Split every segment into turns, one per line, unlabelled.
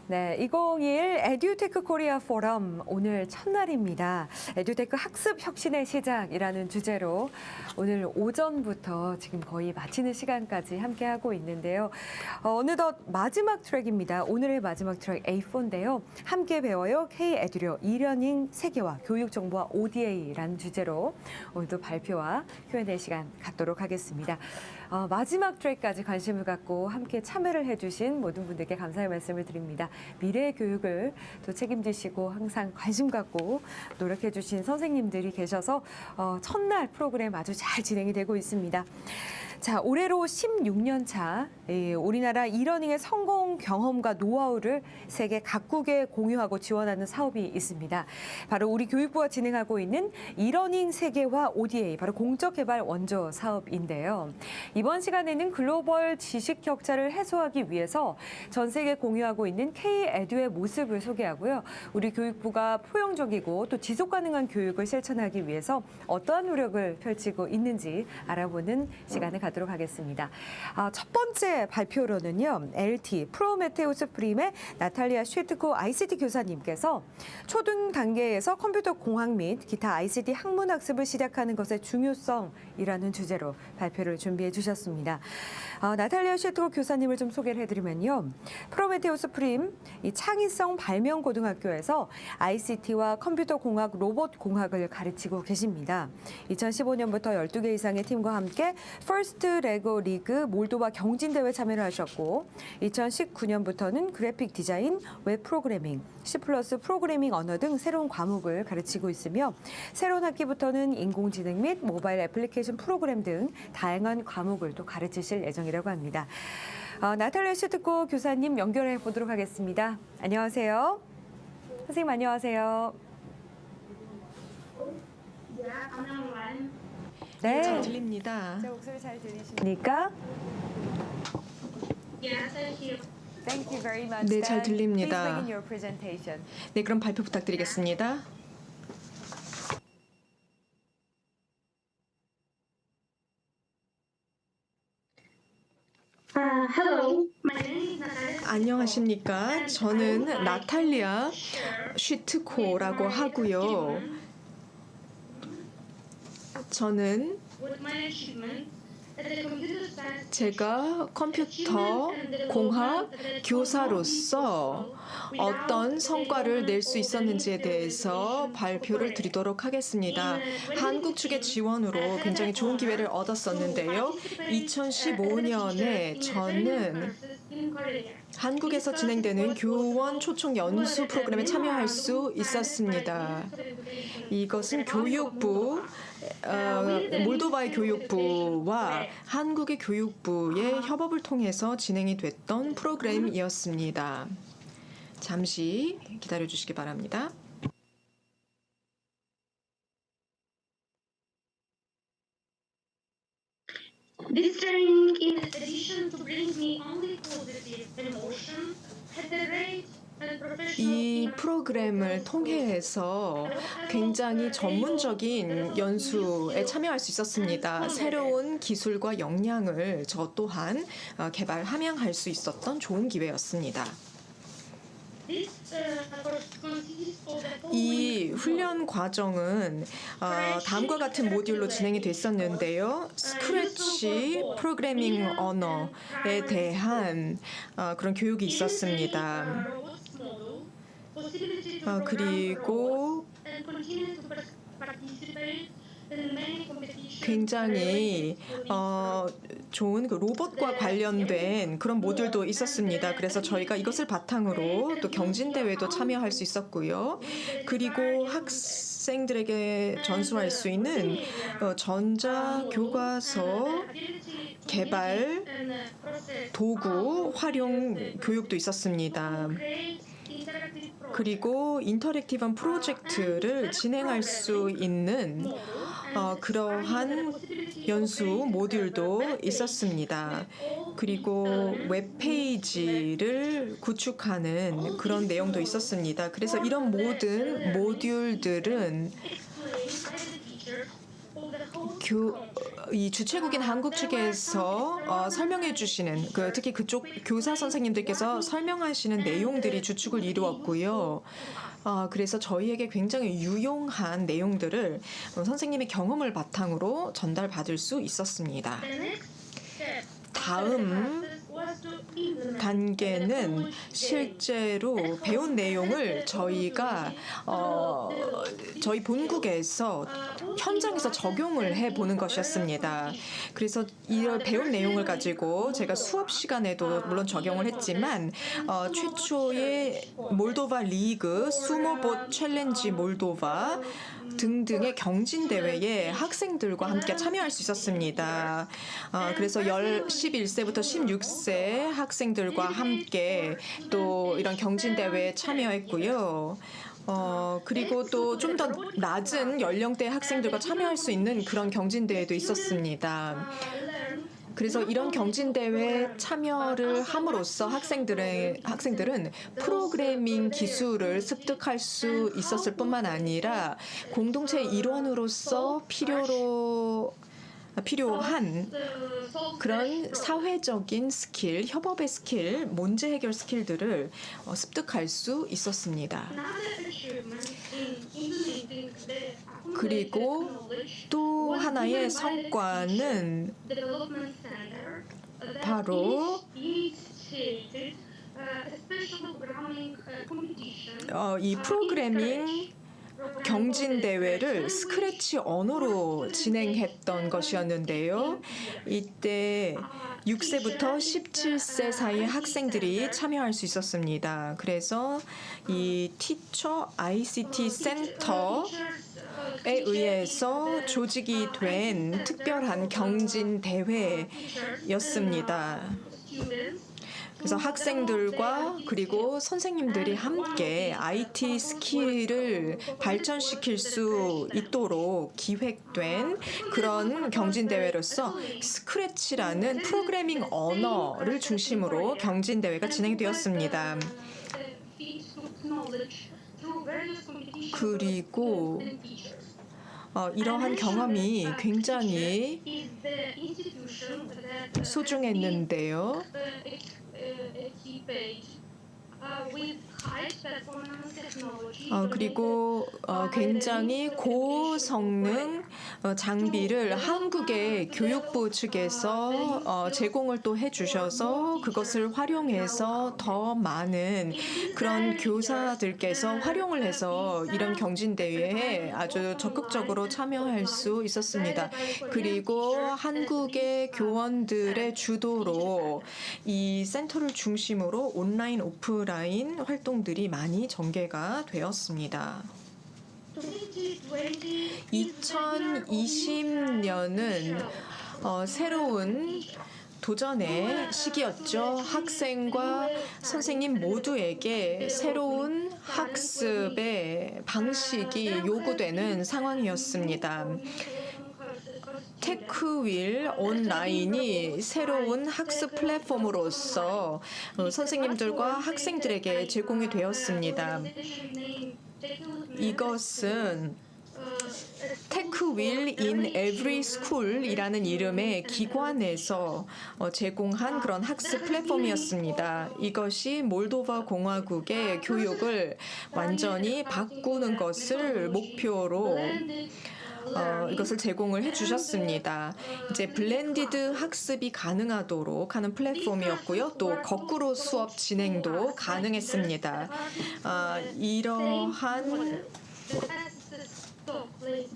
네, 2021 에듀테크 코리아 포럼 오늘 첫날입니다. 에듀테크 학습 혁신의 시작이라는 주제로 오늘 오전부터 지금 거의 마치는 시간까지 함께하고 있는데요. 어느덧 마지막 트랙입니다. 오늘의 마지막 트랙 A4인데요. 함께 배워요 K-에듀료 이러닝 세계화 교육정보화 ODA라는 주제로 오늘도 발표와 Q&A 시간 갖도록 하겠습니다. 마지막 트랙까지 관심을 갖고 함께 참여를 해주신 모든 분들께 감사의 말씀을 드립니다. 미래의 교육을 또 책임지시고 항상 관심 갖고 노력해 주신 선생님들이 계셔서 첫날 프로그램 아주 잘 진행이 되고 있습니다. 자, 올해로 16년 차 우리나라 이러닝의 성공 경험과 노하우를 세계 각국에 공유하고 지원하는 사업이 있습니다. 바로 우리 교육부가 진행하고 있는 이러닝 세계화 ODA, 바로 공적개발 원조 사업인데요. 이번 시간에는 글로벌 지식 격차를 해소하기 위해서 전 세계 공유하고 있는 K-에듀의 모습을 소개하고요. 우리 교육부가 포용적이고 또 지속 가능한 교육을 실천하기 위해서 어떠한 노력을 펼치고 있는지 알아보는 시간을 갖도록 하겠습니다. 첫 번째 발표로는요. LT 프로메테우스 프림의 나탈리아 쉐트코 ICT 교사님께서 초등 단계에서 컴퓨터 공학 및 기타 ICT 학문 학습을 시작하는 것의 중요성이라는 주제로 발표를 준비해 주셨습니다. 나탈리아 쉐트코 교사님을 좀 소개를 해드리면요. 프로메테우스 프림 이 창의성 발명 고등학교에서 ICT와 컴퓨터 공학, 로봇 공학을 가르치고 계십니다. 2015년부터 12개 이상의 팀과 함께 퍼스트 레고 리그 몰도바 경진대회 참여를 하셨고 2019년부터는 그래픽 디자인, 웹 프로그래밍, C++ 프로그래밍 언어 등 새로운 과목을 가르치고 있으며 새로운 학기부터는 인공지능 및 모바일 애플리케이션 프로그램 등 다양한 과목을 또 가르치실 예정이라고 합니다. 나탈리아 슈트코 교사님 연결해 보도록 하겠습니다. 안녕하세요. 선생님 안녕하세요. 네,
잘 들립니다.
제 목소리 잘 들리십니까? Thank you very much.
네, 잘 들립니다.
Please begin your presentation.
네, 그럼 발표 부탁드리겠습니다.
Hello, my name is Natalia.
안녕하십니까? 저는 나탈리아 슈트코라고 하고요. 저는
With my achievement as a computer science
제가 컴퓨터 공학 교사로서 어떤 성과를 낼 수 있었는지에 대해서 발표를 드리도록 하겠습니다. 한국 측의 지원으로 굉장히 좋은 기회를 얻었었는데요. 2015년에 저는 한국에서 진행되는 교원 초청 연수 프로그램에 참여할 수 있었습니다. 이것은 교육부, 몰도바의 교육부와 한국의 교육부의 협업을 통해서 진행이 됐던 프로그램이었습니다. 잠시 기다려 주시기 바랍니다.
This training, in addition to bring me only positive emotion, had a great and
이
professional
프로그램을 통해서 굉장히 전문적인 연수에 참여할 수 있었습니다. 새로운 기술과 역량을 저 또한 개발, 함양할 수 있었던 좋은 기회였습니다. 이 훈련 과정은 다음과 같은 모듈로 진행이 됐었는데요. 스크래치 프로그래밍 언어에 대한 그런 교육이 있었습니다. 그리고 굉장히 좋은 그 로봇과 관련된 그런 모듈도 있었습니다. 그래서 저희가 이것을 바탕으로 또 경진대회도 참여할 수 있었고요. 그리고 학생들에게 전수할 수 있는 전자교과서 개발 도구 활용 교육도 있었습니다. 그리고 인터랙티브한 프로젝트를 진행할 수 있는 그러한 연수 모듈도 있었습니다. 그리고 웹페이지를 구축하는 그런 내용도 있었습니다. 그래서 이런 모든 모듈들은 이 주최국인 한국 측에서 설명해 주시는 특히 그쪽 교사 선생님들께서 설명하시는 내용들이 주축을 이루었고요. 그래서 저희에게 굉장히 유용한 내용들을 선생님의 경험을 바탕으로 전달받을 수 있었습니다. 다음 단계는 실제로 배운 내용을 저희가 저희 본국에서 현장에서 적용을 해보는 것이었습니다. 그래서 이 배운 내용을 가지고 제가 수업 시간에도 물론 적용을 했지만 최초의 몰도바 리그, 수모봇 챌린지 몰도바 등등의 경진 대회에 학생들과 함께 참여할 수 있었습니다. 그래서 11세부터 16세 학생들과 함께 또 이런 경진 대회에 참여했고요. 그리고 또 좀 더 낮은 연령대 학생들과 참여할 수 있는 그런 경진 대회도 있었습니다. 그래서 이런 경진대회에 참여를 함으로써 학생들은 프로그래밍 기술을 습득할 수 있었을 뿐만 아니라 공동체 일원으로서 필요한 그런 사회적인 스킬, 협업의 스킬, 문제 해결 스킬들을 습득할 수 있었습니다. 그리고 또 하나의 성과는 바로 이 프로그래밍 경진 대회를 스크래치 언어로 진행했던 것이었는데요. 이때 6세부터 17세 사이 학생들이 참여할 수 있었습니다. 그래서 이 티처 ICT 센터에 의해서 조직이 된 특별한 경진 대회였습니다. 그래서 학생들과 그리고 선생님들이 함께 IT 스킬을 발전시킬 수 있도록 기획된 그런 경진대회로서 스크래치라는 프로그래밍 언어를 중심으로 경진대회가 진행되었습니다. 그리고 이러한 경험이 굉장히 소중했는데요. 그리고 굉장히 고성능 장비를 한국의 교육부 측에서 제공을 또 해주셔서 그것을 활용해서 더 많은 그런 교사들께서 활용을 해서 이런 경진대회에 아주 적극적으로 참여할 수 있었습니다. 그리고 한국의 교원들의 주도로 이 센터를 중심으로 온라인, 오프라인 활동들이 많이 전개가 되었습니다. 2020년은 새로운 도전의 시기였죠. 학생과 선생님 모두에게 새로운 학습의 방식이 요구되는 상황이었습니다. 테크윌 온라인이 새로운 학습 플랫폼으로서 선생님들과 학생들에게 제공이 되었습니다. 이것은 테크윌 in every school이라는 이름의 기관에서 제공한 그런 학습 플랫폼이었습니다. 이것이 몰도바 공화국의 교육을 완전히 바꾸는 것을 목표로 이것을 제공을 해주셨습니다. 이제 블렌디드 학습이 가능하도록 하는 플랫폼이었고요. 또 거꾸로 수업 진행도 가능했습니다. 이러한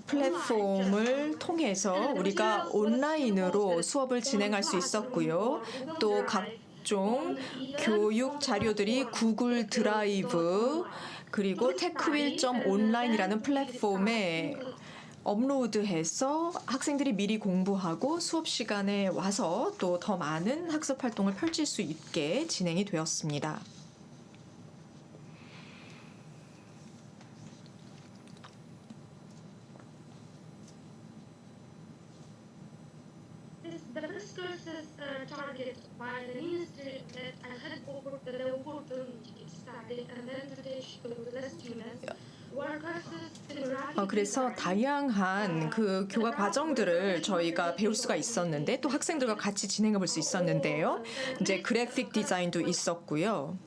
플랫폼을 통해서 우리가 온라인으로 수업을 진행할 수 있었고요. 또 각종 교육 자료들이 구글 드라이브 그리고 테크윌.온라인이라는 플랫폼에 업로드해서 학생들이 미리 공부하고 수업 시간에 와서 또 더 많은 학습 활동을 펼칠 수 있게 진행이 되었습니다.
The first courses targeted by the ministry that I had the opportunity to study and then to teach to the students
그래서 다양한 그 교과 과정들을 저희가 배울 수가 있었는데 또 학생들과 같이 진행해 볼 수 있었는데요. 이제 그래픽 디자인도 있었고요.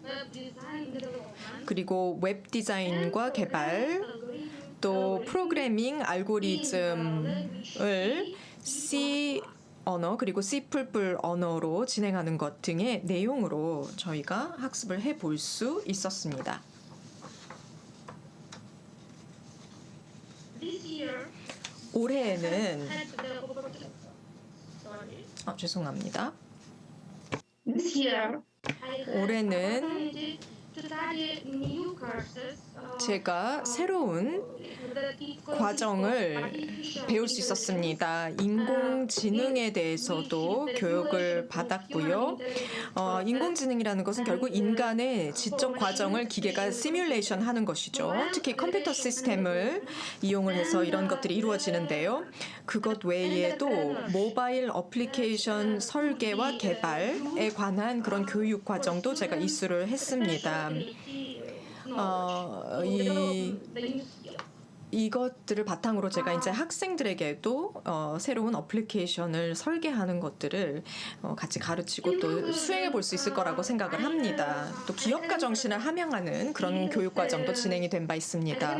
그리고 웹 디자인과 개발, 또 프로그래밍 알고리즘을 C 언어 그리고 C++ 언어로 진행하는 것 등의 내용으로 저희가 학습을 해볼 수 있었습니다. 올해에는 죄송합니다. 올해는 제가 새로운 과정을 배울 수 있었습니다. 인공지능에 대해서도 교육을 받았고요. 인공지능이라는 것은 결국 인간의 지적 과정을 기계가 시뮬레이션 하는 것이죠. 특히 컴퓨터 시스템을 이용을 해서 이런 것들이 이루어지는데요. 그것 외에도 모바일 어플리케이션 설계와 개발에 관한 그런 교육 과정도 제가 이수를 했습니다. 이것들을 바탕으로 제가 이제 학생들에게도 새로운 어플리케이션을 설계하는 것들을 같이 가르치고 또 수행해 볼 수 있을 거라고 생각을 합니다. 또 기업가 정신을 함양하는 그런 교육 과정도 진행이 된 바 있습니다.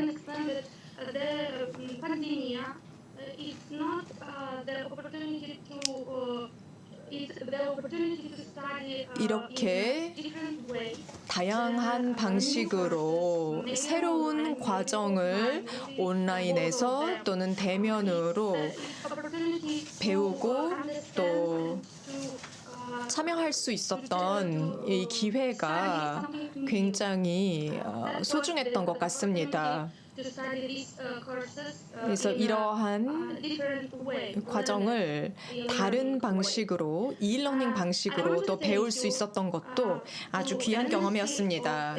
이렇게 다양한 방식으로 새로운 과정을 온라인에서 또는 대면으로 배우고 또 참여할 수 있었던 이 기회가 굉장히 소중했던 것 같습니다. 그래서 이러한 과정을 다른 방식으로 e-learning 방식으로 또 배울 수 있었던 것도 아주 귀한 경험이었습니다.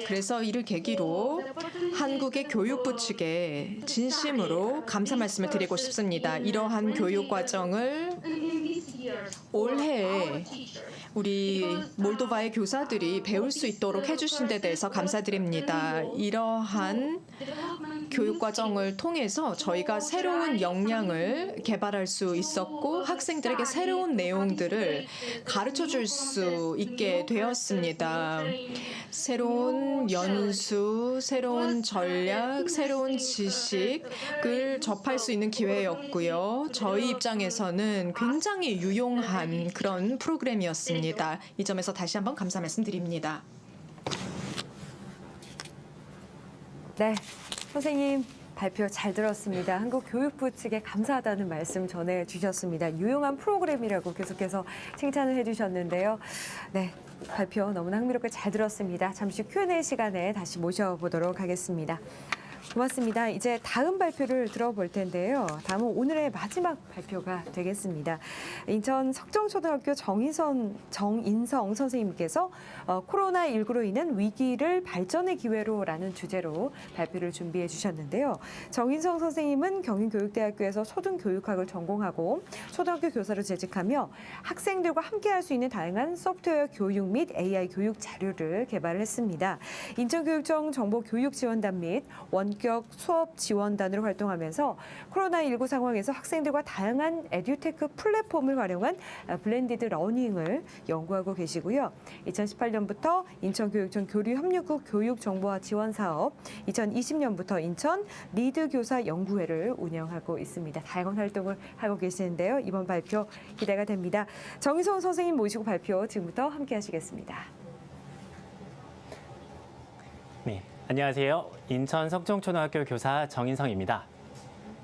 그래서 이를 계기로 한국의 교육부 측에 진심으로 감사 말씀을 드리고 싶습니다. 이러한 교육 과정을 올해 우리 몰도바의 교사들이 배울 수 있도록 해주신 데 대해서 감사드립니다. 이러한 교육 과정을 통해서 저희가 새로운 역량을 개발할 수 있었고 학생들에게 새로운 내용들을 가르쳐 줄 수 있게 되었습니다. 새로운 연수, 새로운 전략, 새로운 지식을 접할 수 있는 기회였고요. 저희 입장에서는 굉장히 유용한 그런 프로그램이었습니다. 이 점에서 다시 한번 감사 말씀드립니다.
네, 선생님 발표 잘 들었습니다. 한국교육부 측에 감사하다는 말씀 전해주셨습니다. 유용한 프로그램이라고 계속해서 칭찬을 해주셨는데요. 네, 발표 너무나 흥미롭게 잘 들었습니다. 잠시 후 Q&A 시간에 다시 모셔보도록 하겠습니다. 고맙습니다. 이제 다음 발표를 들어볼 텐데요. 다음은 오늘의 마지막 발표가 되겠습니다. 인천 석정초등학교 정인성 선생님께서 코로나19로 인한 위기를 발전의 기회로라는 주제로 발표를 준비해 주셨는데요. 정인성 선생님은 경인교육대학교에서 초등교육학을 전공하고 초등학교 교사로 재직하며 학생들과 함께할 수 있는 다양한 소프트웨어 교육 및 AI 교육 자료를 개발했습니다. 인천교육청 정보교육지원단 및 원격 수업 지원단으로 활동하면서 코로나19 상황에서 학생들과 다양한 에듀테크 플랫폼을 활용한 블렌디드 러닝을 연구하고 계시고요. 2018년부터 인천교육청 교류협력국 교육정보화 지원사업, 2020년부터 인천 리드교사 연구회를 운영하고 있습니다. 다양한 활동을 하고 계시는데요. 이번 발표 기대가 됩니다. 정인성 선생님 모시고 발표 지금부터 함께 하시겠습니다.
네, 안녕하세요. 인천 석정초등학교 교사 정인성입니다.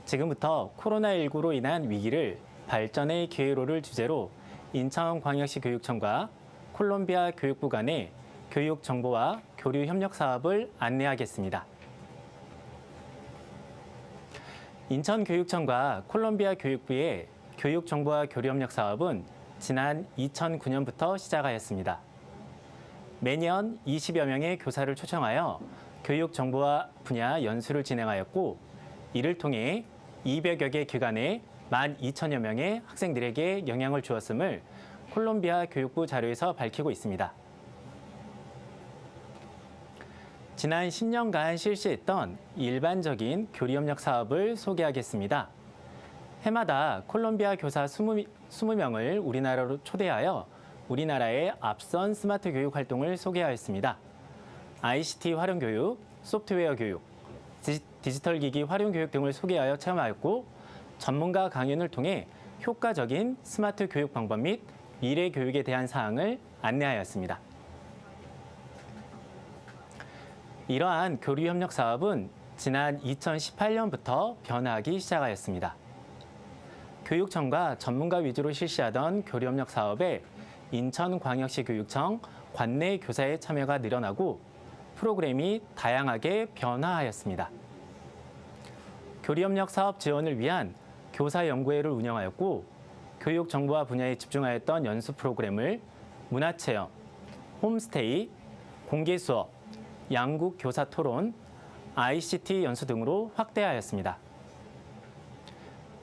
지금부터 코로나19로 인한 위기를 발전의 기회로를 주제로 인천광역시 교육청과 콜롬비아 교육부 간의 교육 정보와 교류 협력 사업을 안내하겠습니다. 인천교육청과 콜롬비아 교육부의 교육 정보와 교류 협력 사업은 지난 2009년부터 시작하였습니다. 매년 20여 명의 교사를 초청하여 교육 정보화 분야 연수를 진행하였고, 이를 통해 200여 개 기관에 12,000여 명의 학생들에게 영향을 주었음을 콜롬비아 교육부 자료에서 밝히고 있습니다. 지난 10년간 실시했던 일반적인 교리협력 사업을 소개하겠습니다. 해마다 콜롬비아 교사 20명을 우리나라로 초대하여 우리나라의 앞선 스마트 교육 활동을 소개하였습니다. ICT 활용 교육, 소프트웨어 교육, 디지털 기기 활용 교육 등을 소개하여 체험하였고 전문가 강연을 통해 효과적인 스마트 교육 방법 및 미래 교육에 대한 사항을 안내하였습니다. 이러한 교류협력 사업은 지난 2018년부터 변화하기 시작하였습니다. 교육청과 전문가 위주로 실시하던 교류협력 사업에 인천광역시 교육청 관내 교사의 참여가 늘어나고 프로그램이 다양하게 변화하였습니다. 교류협력 사업 지원을 위한 교사연구회를 운영하였고 교육정보화 분야에 집중하였던 연수 프로그램을 문화체험, 홈스테이, 공개수업, 양국 교사 토론, ICT 연수 등으로 확대하였습니다.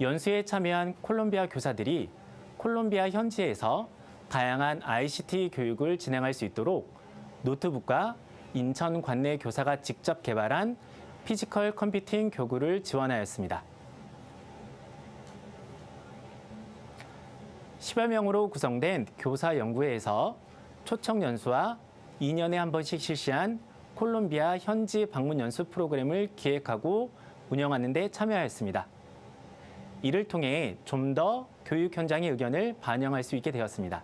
연수에 참여한 콜롬비아 교사들이 콜롬비아 현지에서 다양한 ICT 교육을 진행할 수 있도록 노트북과 인천 관내 교사가 직접 개발한 피지컬 컴퓨팅 교구를 지원하였습니다. 10여 명으로 구성된 교사연구회에서 초청 연수와 2년에 한 번씩 실시한 콜롬비아 현지 방문 연수 프로그램을 기획하고 운영하는 데 참여하였습니다. 이를 통해 좀 더 교육 현장의 의견을 반영할 수 있게 되었습니다.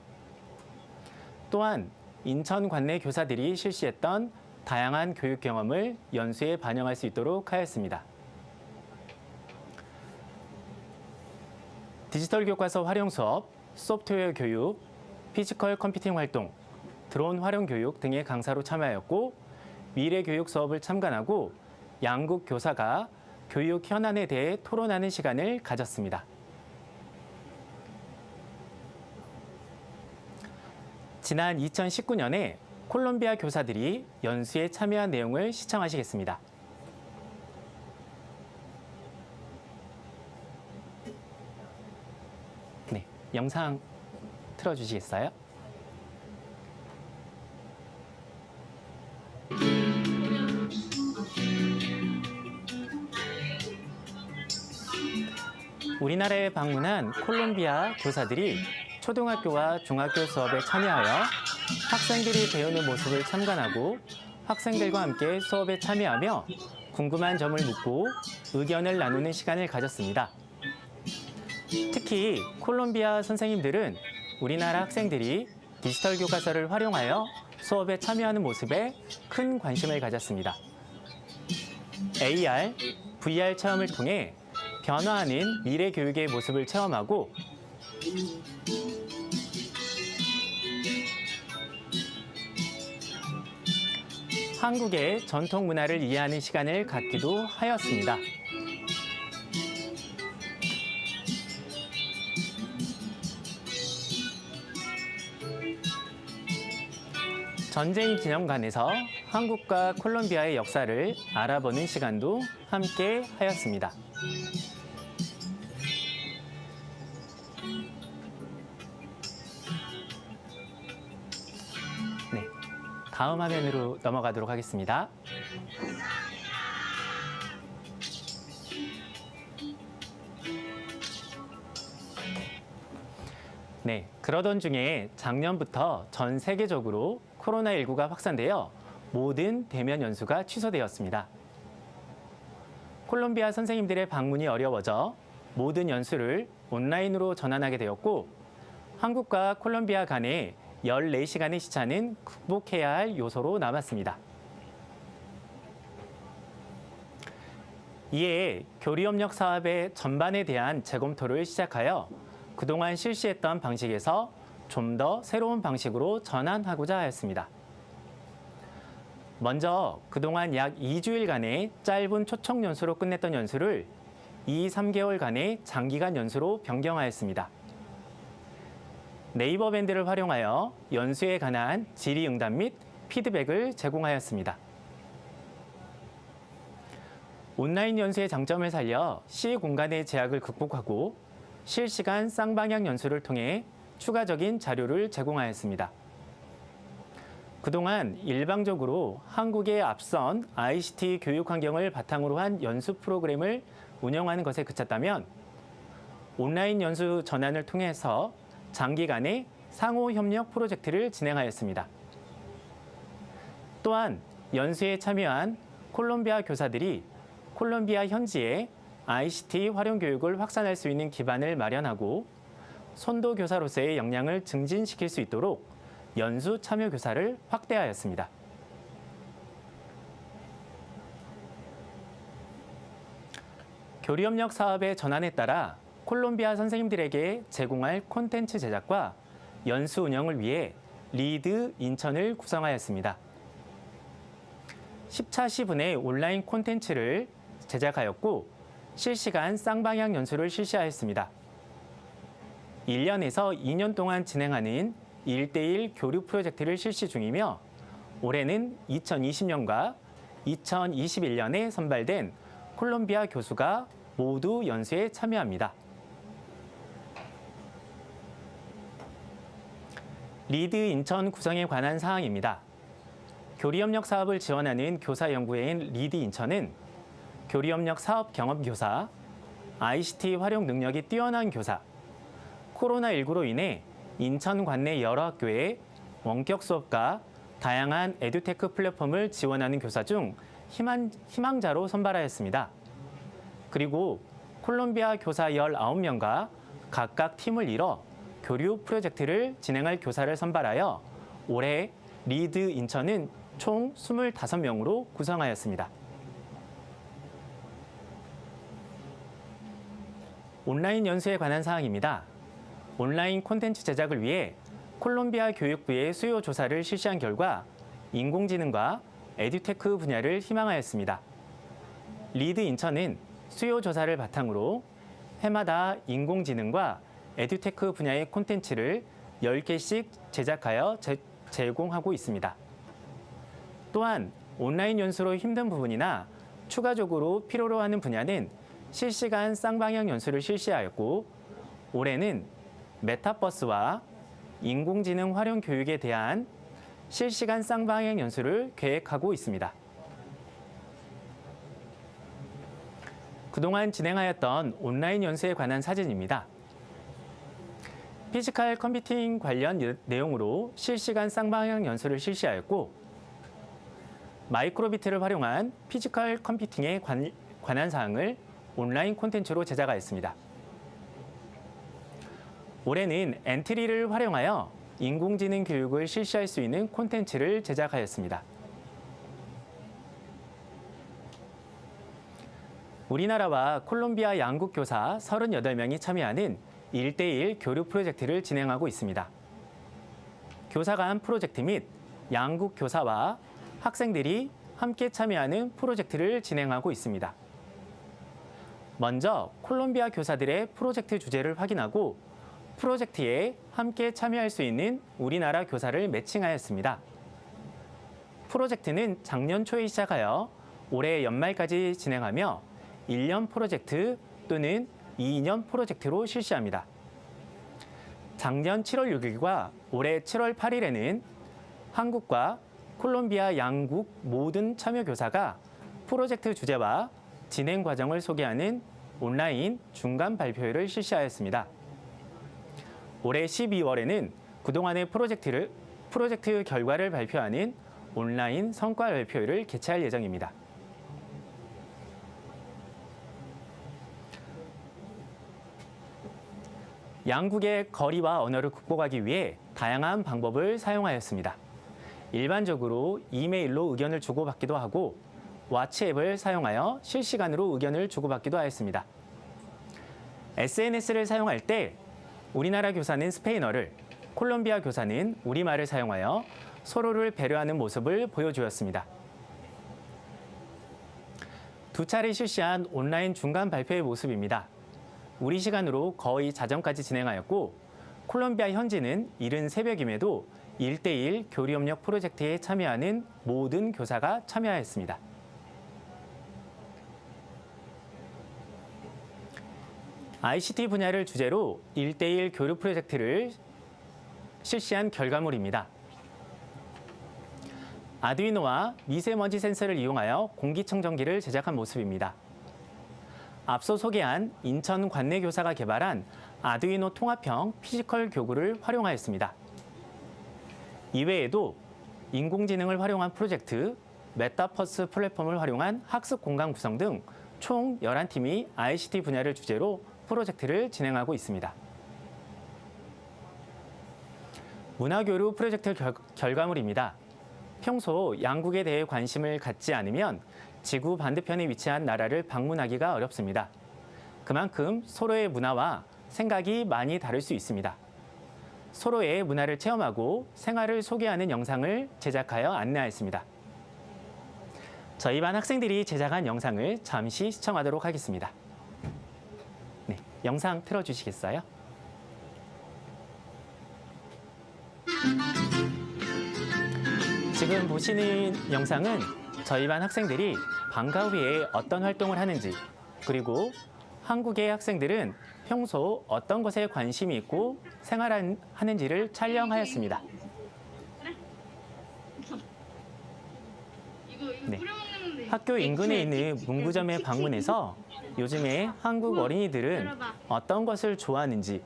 또한 인천 관내 교사들이 실시했던 다양한 교육 경험을 연수에 반영할 수 있도록 하였습니다. 디지털 교과서 활용 수업, 소프트웨어 교육, 피지컬 컴퓨팅 활동, 드론 활용 교육 등의 강사로 참여하였고 미래 교육 수업을 참관하고 양국 교사가 교육 현안에 대해 토론하는 시간을 가졌습니다. 지난 2019년에 콜롬비아 교사들이 연수에 참여한 내용을 시청하시겠습니다. 네, 영상 틀어주시겠어요? 우리나라에 방문한 콜롬비아 교사들이 초등학교와 중학교 수업에 참여하여 학생들이 배우는 모습을 참관하고 학생들과 함께 수업에 참여하며 궁금한 점을 묻고 의견을 나누는 시간을 가졌습니다. 특히 콜롬비아 선생님들은 우리나라 학생들이 디지털 교과서를 활용하여 수업에 참여하는 모습에 큰 관심을 가졌습니다. AR, VR 체험을 통해 변화하는 미래 교육의 모습을 체험하고 한국의 전통 문화를 이해하는 시간을 갖기도 하였습니다. 전쟁 기념관에서 한국과 콜롬비아의 역사를 알아보는 시간도 함께 하였습니다. 네, 다음 화면으로 넘어가도록 하겠습니다. 네, 그러던 중에 작년부터 전 세계적으로 코로나19가 확산되어 모든 대면 연수가 취소되었습니다. 콜롬비아 선생님들의 방문이 어려워져 모든 연수를 온라인으로 전환하게 되었고 한국과 콜롬비아 간의 14시간의 시차는 극복해야 할 요소로 남았습니다. 이에 교류협력 사업의 전반에 대한 재검토를 시작하여 그동안 실시했던 방식에서 좀 더 새로운 방식으로 전환하고자 하였습니다. 먼저 그동안 약 2주일간의 짧은 초청 연수로 끝냈던 연수를 2~3개월간의 장기간 연수로 변경하였습니다. 네이버 밴드를 활용하여 연수에 관한 질의응답 및 피드백을 제공하였습니다. 온라인 연수의 장점을 살려 시 공간의 제약을 극복하고 실시간 쌍방향 연수를 통해 추가적인 자료를 제공하였습니다. 그동안 일방적으로 한국의 앞선 ICT 교육 환경을 바탕으로 한 연수 프로그램을 운영하는 것에 그쳤다면 온라인 연수 전환을 통해서 장기간의 상호 협력 프로젝트를 진행하였습니다. 또한 연수에 참여한 콜롬비아 교사들이 콜롬비아 현지에 ICT 활용 교육을 확산할 수 있는 기반을 마련하고 선도 교사로서의 역량을 증진시킬 수 있도록 연수 참여 교사를 확대하였습니다. 교류협력 사업의 전환에 따라 콜롬비아 선생님들에게 제공할 콘텐츠 제작과 연수 운영을 위해 리드 인천을 구성하였습니다. 10차 시분의 온라인 콘텐츠를 제작하였고 실시간 쌍방향 연수를 실시하였습니다. 1년에서 2년 동안 진행하는 1대1 교류 프로젝트를 실시 중이며 올해는 2020년과 2021년에 선발된 콜롬비아 교수가 모두 연수에 참여합니다. 리드 인천 구성에 관한 사항입니다. 교류협력 사업을 지원하는 교사연구회인 리드 인천은 교류협력 사업 경험 교사, ICT 활용 능력이 뛰어난 교사, 코로나19로 인해 인천 관내 여러 학교에 원격 수업과 다양한 에듀테크 플랫폼을 지원하는 교사 중 희망자로 선발하였습니다. 그리고 콜롬비아 교사 19명과 각각 팀을 이뤄 교류 프로젝트를 진행할 교사를 선발하여 올해 리드 인천은 총 25명으로 구성하였습니다. 온라인 연수에 관한 사항입니다. 온라인 콘텐츠 제작을 위해 콜롬비아 교육부의 수요 조사를 실시한 결과 인공지능과 에듀테크 분야를 희망하였습니다. 리드 인천은 수요 조사를 바탕으로 해마다 인공지능과 에듀테크 분야의 콘텐츠를 10개씩 제작하여 제공하고 있습니다. 또한 온라인 연수로 힘든 부분이나 추가적으로 필요로 하는 분야는 실시간 쌍방향 연수를 실시하였고 올해는 메타버스와 인공지능 활용 교육에 대한 실시간 쌍방향 연수를 계획하고 있습니다. 그동안 진행하였던 온라인 연수에 관한 사진입니다. 피지컬 컴퓨팅 관련 내용으로 실시간 쌍방향 연수를 실시하였고 마이크로비트를 활용한 피지컬 컴퓨팅에 관한 사항을 온라인 콘텐츠로 제작하였습니다. 올해는 엔트리를 활용하여 인공지능 교육을 실시할 수 있는 콘텐츠를 제작하였습니다. 우리나라와 콜롬비아 양국 교사 38명이 참여하는 1대1 교류 프로젝트를 진행하고 있습니다. 교사 간 프로젝트 및 양국 교사와 학생들이 함께 참여하는 프로젝트를 진행하고 있습니다. 먼저 콜롬비아 교사들의 프로젝트 주제를 확인하고 프로젝트에 함께 참여할 수 있는 우리나라 교사를 매칭하였습니다. 프로젝트는 작년 초에 시작하여 올해 연말까지 진행하며 1년 프로젝트 또는 2년 프로젝트로 실시합니다. 작년 7월 6일과 올해 7월 8일에는 한국과 콜롬비아 양국 모든 참여 교사가 프로젝트 주제와 진행 과정을 소개하는 온라인 중간 발표회를 실시하였습니다. 올해 12월에는 그동안의 프로젝트 결과를 발표하는 온라인 성과 발표회를 개최할 예정입니다. 양국의 거리와 언어를 극복하기 위해 다양한 방법을 사용하였습니다. 일반적으로 이메일로 의견을 주고받기도 하고 왓츠앱을 사용하여 실시간으로 의견을 주고받기도 하였습니다. SNS를 사용할 때 우리나라 교사는 스페인어를, 콜롬비아 교사는 우리말을 사용하여 서로를 배려하는 모습을 보여주었습니다. 두 차례 실시한 온라인 중간 발표의 모습입니다. 우리 시간으로 거의 자정까지 진행하였고 콜롬비아 현지는 이른 새벽임에도 1대1 교류협력 프로젝트에 참여하는 모든 교사가 참여하였습니다. ICT 분야를 주제로 1대1 교류 프로젝트를 실시한 결과물입니다. 아두이노와 미세먼지 센서를 이용하여 공기청정기를 제작한 모습입니다. 앞서 소개한 인천 관내 교사가 개발한 아두이노 통합형 피지컬 교구를 활용하였습니다. 이외에도 인공지능을 활용한 프로젝트, 메타버스 플랫폼을 활용한 학습 공간 구성 등 총 11팀이 ICT 분야를 주제로 프로젝트를 진행하고 있습니다. 문화교류 프로젝트 결과물입니다. 평소 양국에 대해 관심을 갖지 않으면 지구 반대편에 위치한 나라를 방문하기가 어렵습니다. 그만큼 서로의 문화와 생각이 많이 다를 수 있습니다. 서로의 문화를 체험하고 생활을 소개하는 영상을 제작하여 안내하였습니다. 저희 반 학생들이 제작한 영상을 잠시 시청하도록 하겠습니다. 네, 영상 틀어주시겠어요? 지금 보시는 영상은 저희 반 학생들이 방과 후에 어떤 활동을 하는지, 그리고 한국의 학생들은 평소 어떤 것에 관심이 있고 생활하는지를 촬영하였습니다. 네. 학교 인근에 있는 문구점에 방문해서 요즘에 한국 어린이들은 어떤 것을 좋아하는지,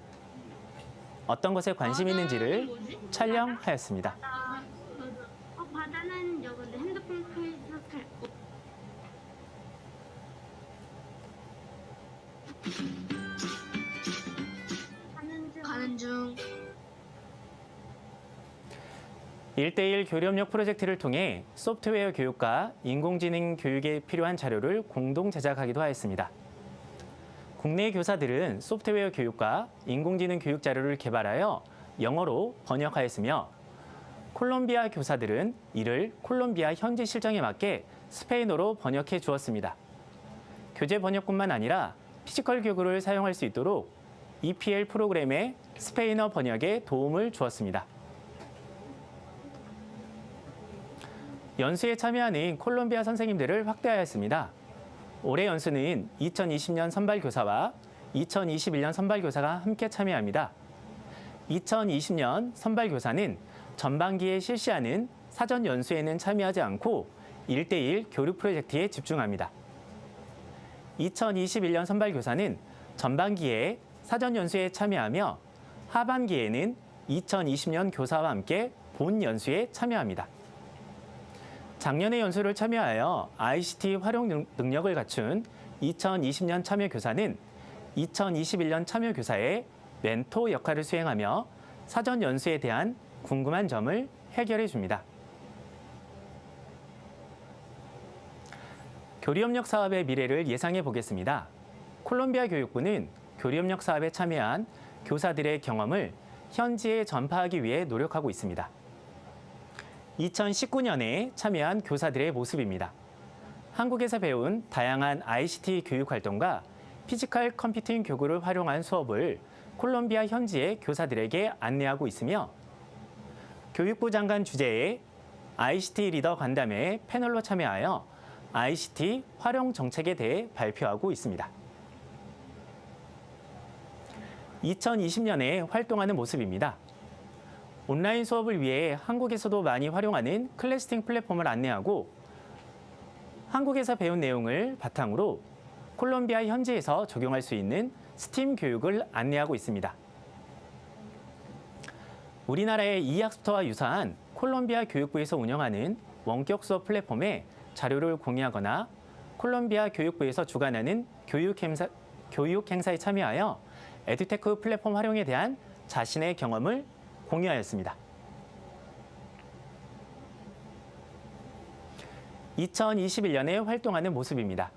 어떤 것에 관심이 있는지를 촬영하였습니다.
바다는 저건데 핸드폰 케이스 가는 중.
1대1 교류협력 프로젝트를 통해 소프트웨어 교육과 인공지능 교육에 필요한 자료를 공동 제작하기도 하였습니다. 국내 교사들은 소프트웨어 교육과 인공지능 교육 자료를 개발하여 영어로 번역하였으며 콜롬비아 교사들은 이를 콜롬비아 현지 실정에 맞게 스페인어로 번역해 주었습니다. 교재 번역뿐만 아니라 피지컬 교구를 사용할 수 있도록 EPL 프로그램의 스페인어 번역에 도움을 주었습니다. 연수에 참여하는 콜롬비아 선생님들을 확대하였습니다. 올해 연수는 2020년 선발교사와 2021년 선발교사가 함께 참여합니다. 2020년 선발교사는 전반기에 실시하는 사전 연수에는 참여하지 않고 1대1 교류 프로젝트에 집중합니다. 2021년 선발교사는 전반기에 사전 연수에 참여하며 하반기에는 2020년 교사와 함께 본 연수에 참여합니다. 작년에 연수를 참여하여 ICT 활용 능력을 갖춘 2020년 참여교사는 2021년 참여교사의 멘토 역할을 수행하며 사전 연수에 대한 궁금한 점을 해결해 줍니다. 교류협력 사업의 미래를 예상해 보겠습니다. 콜롬비아 교육부는 교류협력 사업에 참여한 교사들의 경험을 현지에 전파하기 위해 노력하고 있습니다. 2019년에 참여한 교사들의 모습입니다. 한국에서 배운 다양한 ICT 교육 활동과 피지컬 컴퓨팅 교구를 활용한 수업을 콜롬비아 현지의 교사들에게 안내하고 있으며 교육부 장관 주재의 ICT 리더 간담회에 패널로 참여하여 ICT 활용 정책에 대해 발표하고 있습니다. 2020년에 활동하는 모습입니다. 온라인 수업을 위해 한국에서도 많이 활용하는 클래스팅 플랫폼을 안내하고 한국에서 배운 내용을 바탕으로 콜롬비아 현지에서 적용할 수 있는 스팀 교육을 안내하고 있습니다. 우리나라의 이학스토어와 유사한 콜롬비아 교육부에서 운영하는 원격 수업 플랫폼에 자료를 공유하거나 콜롬비아 교육부에서 주관하는 교육 행사에 참여하여 에듀테크 플랫폼 활용에 대한 자신의 경험을 공유하였습니다. 2021년에 활동하는 모습입니다.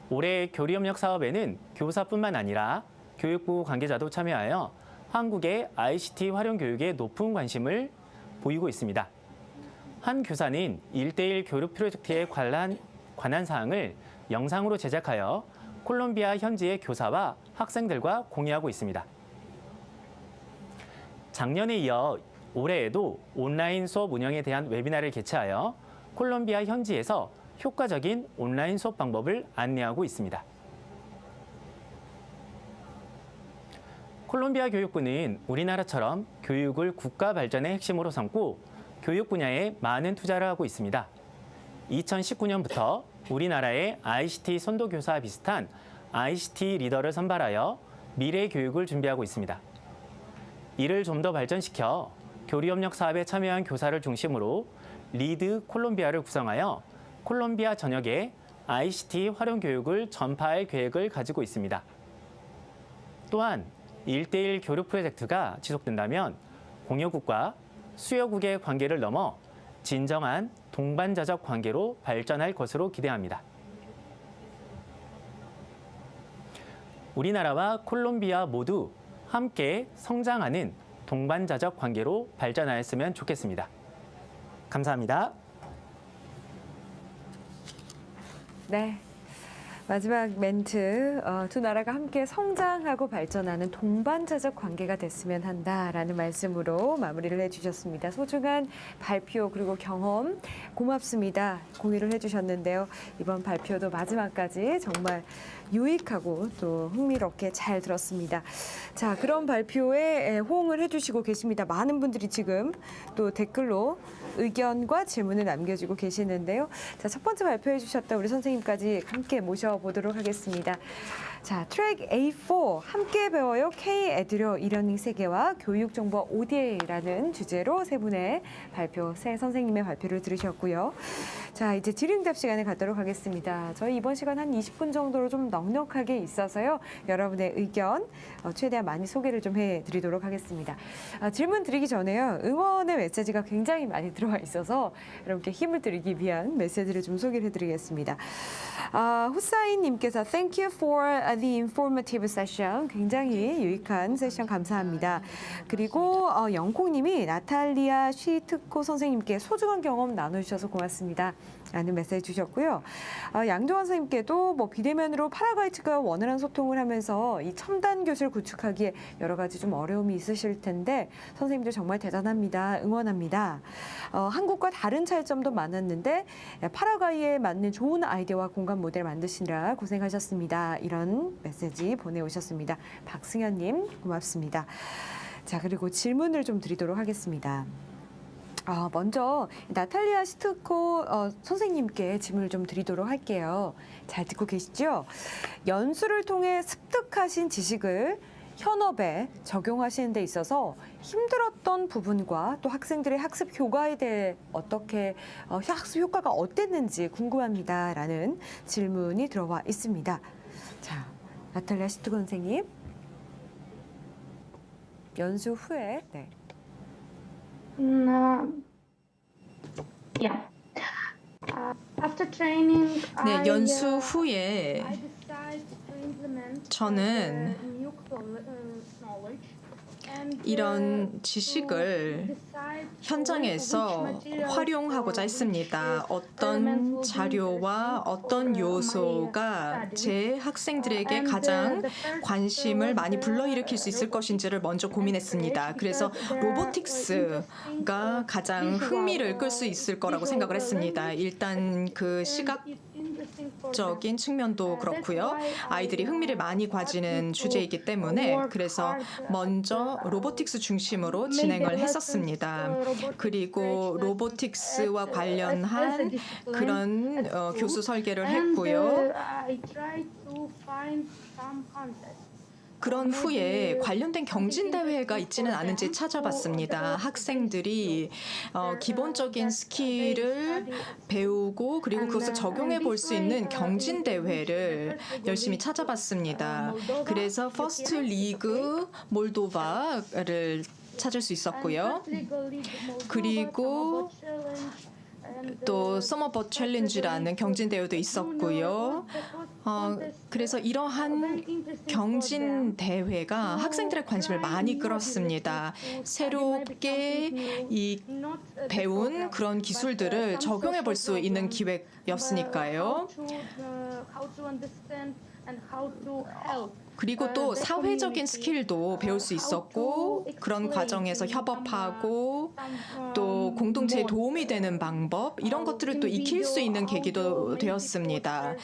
올해 교류협력 사업에는 교사뿐만 아니라 교육부 관계자도 참여하여 한국의 ICT 활용 교육에 높은 관심을 보이고 있습니다. 한 교사는 1대1 교류 프로젝트에 관한 사항을 영상으로 제작하여 콜롬비아 현지의 교사와 학생들과 공유하고 있습니다. 작년에 이어 올해에도 온라인 수업 운영에 대한 웨비나를 개최하여 콜롬비아 현지에서 효과적인 온라인 수업 방법을 안내하고 있습니다. 콜롬비아 교육부는 우리나라처럼 교육을 국가 발전의 핵심으로 삼고 교육 분야에 많은 투자를 하고 있습니다. 2019년부터 우리나라의 ICT 선도교사와 비슷한 ICT 리더를 선발하여 미래 교육을 준비하고 있습니다. 이를 좀 더 발전시켜 교류협력 사업에 참여한 교사를 중심으로 리드 콜롬비아를 구성하여 콜롬비아 전역에 ICT 활용 교육을 전파할 계획을 가지고 있습니다. 또한 1대1 교류 프로젝트가 지속된다면 공여국과 수여국의 관계를 넘어 진정한 동반자적 관계로 발전할 것으로 기대합니다. 우리나라와 콜롬비아 모두 함께 성장하는 동반자적 관계로 발전하였으면 좋겠습니다. 감사합니다.
네. 마지막 멘트, 두 나라가 함께 성장하고 발전하는 동반자적 관계가 됐으면 한다라는 말씀으로 마무리를 해주셨습니다. 소중한 발표 그리고 경험 고맙습니다. 공유를 해주셨는데요. 이번 발표도 마지막까지 정말 유익하고 또 흥미롭게 잘 들었습니다. 자, 그런 발표에 호응을 해주시고 계십니다. 많은 분들이 지금 또 댓글로 의견과 질문을 남겨주고 계시는데요. 자, 첫 번째 발표해 주셨던 우리 선생님까지 함께 모셔보도록 하겠습니다. 자, 트랙 A4 함께 배워요 K-에듀로 이러닝 세계와 교육정보 ODA라는 주제로 세 분의 발표, 세 선생님의 발표를 들으셨고요. 자, 이제 질의응답 시간에 가도록 하겠습니다. 저희 이번 시간 한 20분 정도로 좀 넉넉하게 있어서요. 여러분의 의견 최대한 많이 소개를 좀 해드리도록 하겠습니다. 질문 드리기 전에요. 응원의 메시지가 굉장히 많이 들어와 있어서 여러분께 힘을 드리기 위한 메시지를 좀 소개를 해드리겠습니다. 후사인님께서 Thank you for the informative session. 굉장히 유익한 세션 감사합니다. 그리고 영콩님이 나탈리아 쉬트코 선생님께 소중한 경험 나눠주셔서 고맙습니다. 라는 메시지 주셨고요. 양조환 선생님께도 비대면으로 파라과이 측과 원활한 소통을 하면서 이 첨단 교실 구축하기에 여러 가지 좀 어려움이 있으실 텐데 선생님들 정말 대단합니다. 응원합니다. 한국과 다른 차이점도 많았는데 파라과이에 맞는 좋은 아이디어와 공간 모델 만드시느라 고생하셨습니다. 이런 메시지 보내오셨습니다. 박승현님 고맙습니다. 자, 그리고 질문을 좀 드리도록 하겠습니다. 먼저 나탈리아 시트코 선생님께 질문을 좀 드리도록 할게요. 잘 듣고 계시죠? 연수를 통해 습득하신 지식을 현업에 적용하시는 데 있어서 힘들었던 부분과 또 학생들의 학습 효과에 대해 어떻게 학습 효과가 어땠는지 궁금합니다라는 질문이 들어와 있습니다. 자, 나탈리아 시트코 선생님. 연수 후에 네.
Yeah. After training,
네, 연수 후에
I decided to implement
저는
new knowledge and
이런 지식을 현장에서 활용하고자 했습니다. 어떤 자료와 어떤 요소가 제 학생들에게 가장 관심을 많이 불러일으킬 수 있을 것인지를 먼저 고민했습니다. 그래서 로보틱스가 가장 흥미를 끌 수 있을 거라고 생각을 했습니다. 일단 그 시각적인 측면도 그렇고요. 아이들이 흥미를 많이 가지는 주제이기 때문에 그래서 먼저 로보틱스 중심으로 진행을 했었습니다. 그리고 로보틱스와 관련한 그런 교수 설계를 했고요. 그런 후에 관련된 경진대회가 있지는 않은지 찾아봤습니다. 학생들이 기본적인 스킬을 배우고 그리고 그것을 적용해 볼 수 있는 경진대회를 열심히 찾아봤습니다. 그래서 퍼스트 리그 몰도바를 찾을 수 있었고요. 그리고 또 서머봇 챌린지라는 경진대회도 있었고요. 그래서 이러한 경진대회가 학생들의 관심을 많이 끌었습니다. 새롭게 이 배운 그런 기술들을 적용해 볼 수 있는 기회였으니까요. 그리고 또 사회적인 스킬도 배울 수 있었고 그런 과정에서 협업하고 또 공동체에 도움이 되는 방법 이런 것들을 또 익힐 수 있는 계기도 되었습니다.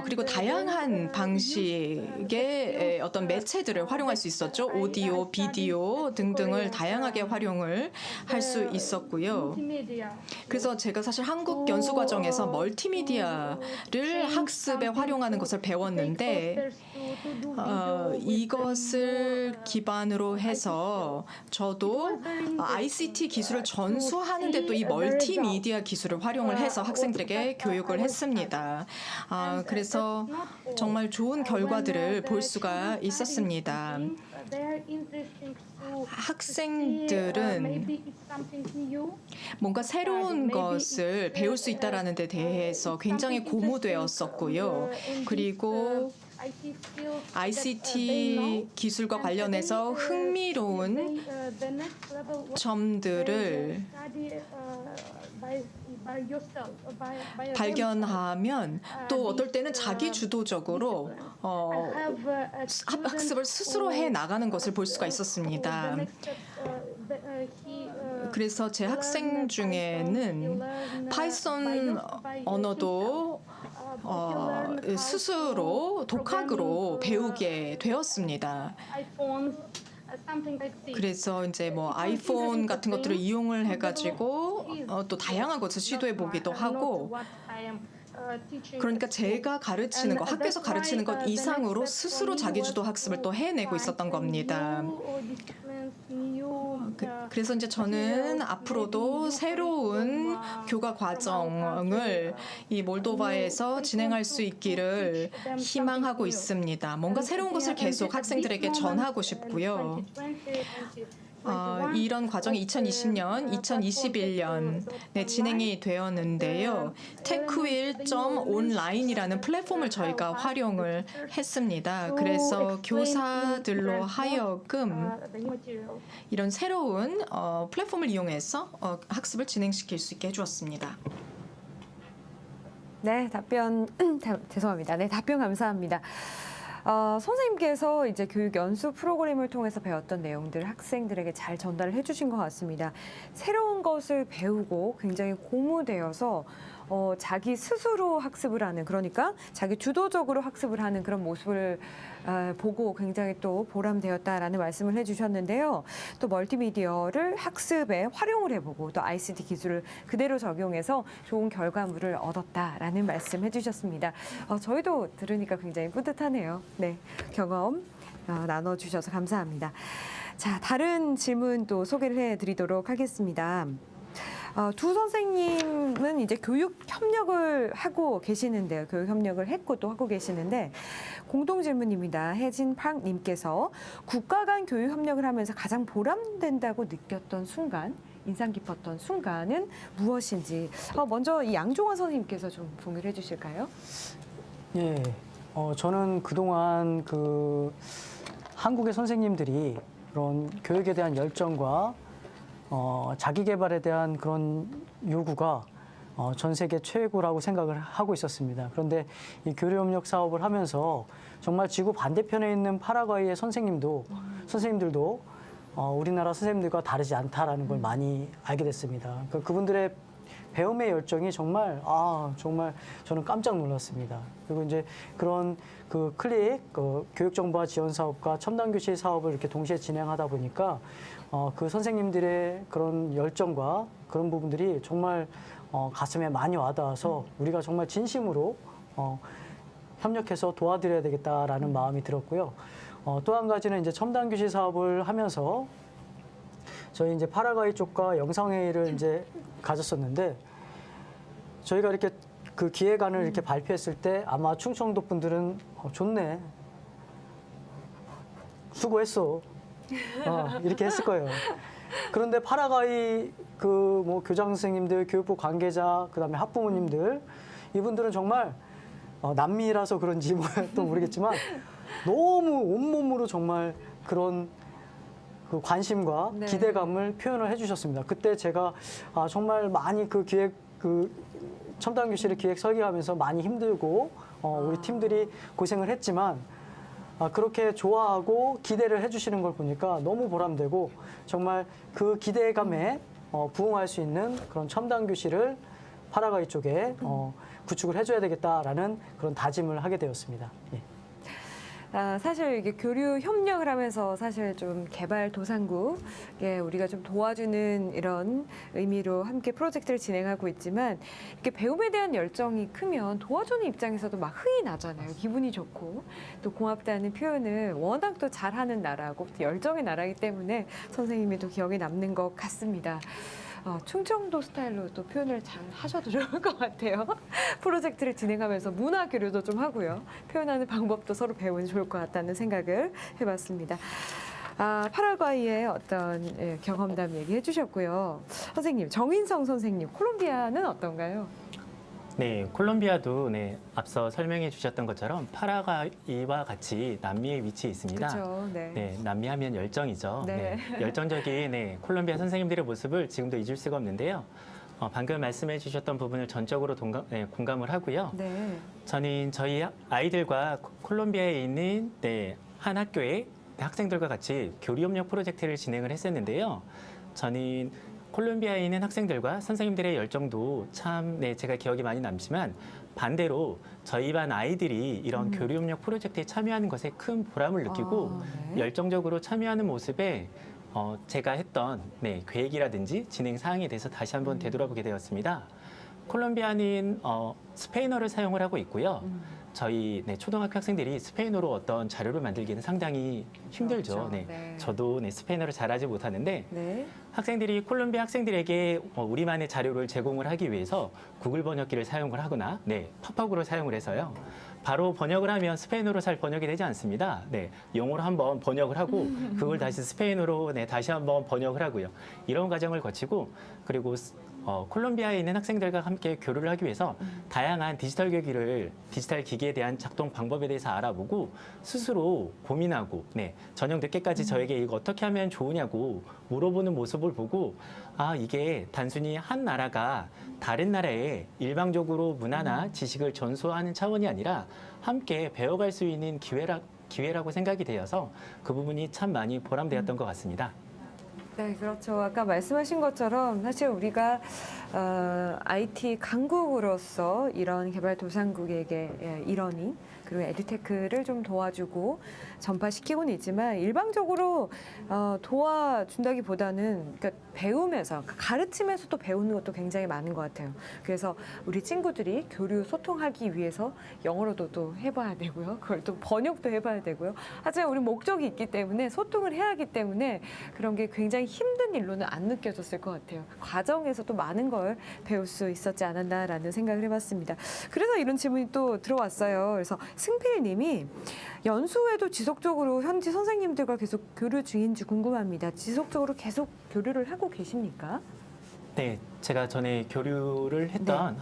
그리고 다양한 방식의 어떤 매체들을 활용할 수 있었죠. 오디오, 비디오 등등을 다양하게 활용을 할 수 있었고요. 그래서 제가 사실 한국 연수 과정에서 멀티미디어를 학습에 활용하는 것을 배웠는데 이것을 기반으로 해서 저도 ICT 기술을 전수하는데 또 이 멀티미디어 기술을 활용을 해서 학생들에게 교육을 했습니다. 그래서 정말 좋은 결과들을 볼 수가 있었습니다. 학생들은 뭔가 새로운 것을 배울 수 있다는 데 대해서 굉장히 고무되었었고요. 그리고 ICT 기술과 관련해서 흥미로운 점들을 발견하면 또 어떨 때는 자기 주도적으로 학습을 스스로 해 나가는 것을 볼 수가 있었습니다. 그래서 제 학생 중에는 파이썬 언어도 스스로 독학으로 배우게 되었습니다. 그래서 이제 뭐 아이폰 같은 것들을 이용을 해가지고 또 다양한 것을 시도해 보기도 하고 그러니까 제가 가르치는 것, 학교에서 가르치는 것 이상으로 스스로 자기주도 학습을 또 해내고 있었던 겁니다. 그래서 이제 저는 앞으로도 새로운 교과 과정을 이 몰도바에서 진행할 수 있기를 희망하고 있습니다. 뭔가 새로운 것을 계속 학생들에게 전하고 싶고요. 이런 과정이 2020년, 2021년에 진행이 되었는데요. techwheel.online이라는 플랫폼을 저희가 활용을 했습니다. 그래서 교사들로 하여금 이런 새로운 플랫폼을 이용해서 학습을 진행시킬 수 있게 해주었습니다.
네, 답변 죄송합니다. 네, 답변 감사합니다. 선생님께서 이제 교육 연수 프로그램을 통해서 배웠던 내용들을 학생들에게 잘 전달을 해주신 것 같습니다. 새로운 것을 배우고 굉장히 고무되어서 자기 스스로 학습을 하는, 그러니까 자기 주도적으로 학습을 하는 그런 모습을 보고 굉장히 또 보람되었다라는 말씀을 해주셨는데요. 또 멀티미디어를 학습에 활용을 해보고 또 ICT 기술을 그대로 적용해서 좋은 결과물을 얻었다라는 말씀 해주셨습니다. 저희도 들으니까 굉장히 뿌듯하네요. 네, 경험 나눠주셔서 감사합니다. 자, 다른 질문 또 소개를 해드리도록 하겠습니다. 두 선생님은 이제 교육 협력을 하고 계시는데요. 교육 협력을 했고 또 하고 계시는데 공동 질문입니다. 혜진 팍님께서 국가 간 교육 협력을 하면서 가장 보람된다고 느꼈던 순간, 인상 깊었던 순간은 무엇인지 먼저 이 양종환 선생님께서 좀 공유를 해주실까요?
예, 저는 그동안 한국의 선생님들이 그런 교육에 대한 열정과 자기 개발에 대한 그런 요구가 전 세계 최고라고 생각을 하고 있었습니다. 그런데 이 교류협력 사업을 하면서 정말 지구 반대편에 있는 파라과이의 선생님들도 우리나라 선생님들과 다르지 않다라는 걸 많이 알게 됐습니다. 그분들의 배움의 열정이 정말 저는 깜짝 놀랐습니다. 그리고 이제 그런 교육 정보화 지원 사업과 첨단 교실 사업을 이렇게 동시에 진행하다 보니까 그 선생님들의 그런 열정과 그런 부분들이 정말 가슴에 많이 와닿아서 우리가 정말 진심으로 협력해서 도와드려야 되겠다라는 마음이 들었고요. 또 한 가지는 이제 첨단 교실 사업을 하면서 저희 이제 파라과이 쪽과 영상회의를 이제 가졌었는데 저희가 이렇게 그 기획안을 이렇게 발표했을 때 아마 충청도 분들은 좋네, 수고했어, 이렇게 했을 거예요. 그런데 파라과이 교장 선생님들, 교육부 관계자, 그다음에 학부모님들 이분들은 정말 남미라서 그런지 또 모르겠지만 너무 온몸으로 정말 그런 그 관심과
네.
기대감을 표현을 해주셨습니다. 그때 제가 정말 많이 첨단 교실을 기획 설계하면서 많이 힘들고 우리 팀들이 고생을 했지만 그렇게 좋아하고 기대를 해주시는 걸 보니까 너무 보람되고 정말 그 기대감에 부응할 수 있는 그런 첨단 교실을 파라과이 쪽에 구축을 해줘야 되겠다라는 그런 다짐을 하게 되었습니다. 예.
사실 이게 교류 협력을 하면서 사실 좀 개발 도상국에 우리가 좀 도와주는 이런 의미로 함께 프로젝트를 진행하고 있지만 이렇게 배움에 대한 열정이 크면 도와주는 입장에서도 막 흥이 나잖아요. 기분이 좋고 또 고맙다는 표현을 워낙 또 잘하는 나라고 또 열정의 나라이기 때문에 선생님이 또 기억에 남는 것 같습니다. 충청도 스타일로 또 표현을 잘 하셔도 좋을 것 같아요. 프로젝트를 진행하면서 문화 교류도 좀 하고요. 표현하는 방법도 서로 배우면 좋을 것 같다는 생각을 해봤습니다. 파라과이의 어떤 경험담 얘기해 주셨고요. 선생님, 정인성 선생님, 콜롬비아는 어떤가요?
네, 콜롬비아도 네, 앞서 설명해 주셨던 것처럼 파라과이와 같이 남미에 위치해 있습니다.
그렇죠.
네, 남미 하면 열정이죠.
네.
열정적인 콜롬비아 선생님들의 모습을 지금도 잊을 수가 없는데요. 방금 말씀해 주셨던 부분을 전적으로 공감을 하고요.
네.
저는 저희 아이들과 콜롬비아에 있는 한 학교의 학생들과 같이 교류협력 프로젝트를 진행을 했었는데요. 저는 콜롬비아에 있는 학생들과 선생님들의 열정도 참 제가 기억이 많이 남지만 반대로 저희 반 아이들이 이런 교류협력 프로젝트에 참여하는 것에 큰 보람을 느끼고
네.
열정적으로 참여하는 모습에 제가 했던 계획이라든지 진행 사항에 대해서 다시 한번 되돌아보게 되었습니다. 콜롬비아는 스페인어를 사용을 하고 있고요. 저희 초등학교 학생들이 스페인어로 어떤 자료를 만들기는 상당히 힘들죠.
그렇죠. 네.
저도 스페인어를 잘하지 못하는데
네.
학생들이 콜롬비아 학생들에게 우리만의 자료를 제공을 하기 위해서 구글 번역기를 사용을 하거나 팝업으로 사용을 해서요. 바로 번역을 하면 스페인어로 잘 번역이 되지 않습니다. 영어로 한번 번역을 하고 그걸 다시 스페인어로 다시 한번 번역을 하고요. 이런 과정을 거치고 그리고 콜롬비아에 있는 학생들과 함께 교류를 하기 위해서 다양한 디지털 기기에 대한 작동 방법에 대해서 알아보고 스스로 고민하고 저녁 늦게까지 저에게 이거 어떻게 하면 좋으냐고 물어보는 모습을 보고 이게 단순히 한 나라가 다른 나라에 일방적으로 문화나 지식을 전수하는 차원이 아니라 함께 배워갈 수 있는 기회라고 생각이 되어서 그 부분이 참 많이 보람되었던 것 같습니다.
네, 그렇죠. 아까 말씀하신 것처럼 사실 우리가 IT 강국으로서 이런 개발도상국에게 일원이 그리고 에듀테크를 좀 도와주고 전파시키고는 있지만 일방적으로 도와준다기보다는 그러니까 배우면서 가르치면서 또 배우는 것도 굉장히 많은 것 같아요. 그래서 우리 친구들이 교류 소통하기 위해서 영어로도 또 해봐야 되고요. 그걸 또 번역도 해봐야 되고요. 하지만 우리 목적이 있기 때문에 소통을 해야 하기 때문에 그런 게 굉장히 힘든 일로는 안 느껴졌을 것 같아요. 과정에서 또 많은 걸 배울 수 있었지 않았나라는 생각을 해봤습니다. 그래서 이런 질문이 또 들어왔어요. 그래서 승필 님이 연수에도 지속적으로 현지 선생님들과 계속 교류 중인지 궁금합니다. 지속적으로 계속 교류를 하고 계십니까?
네, 제가 전에 교류를 했던
네,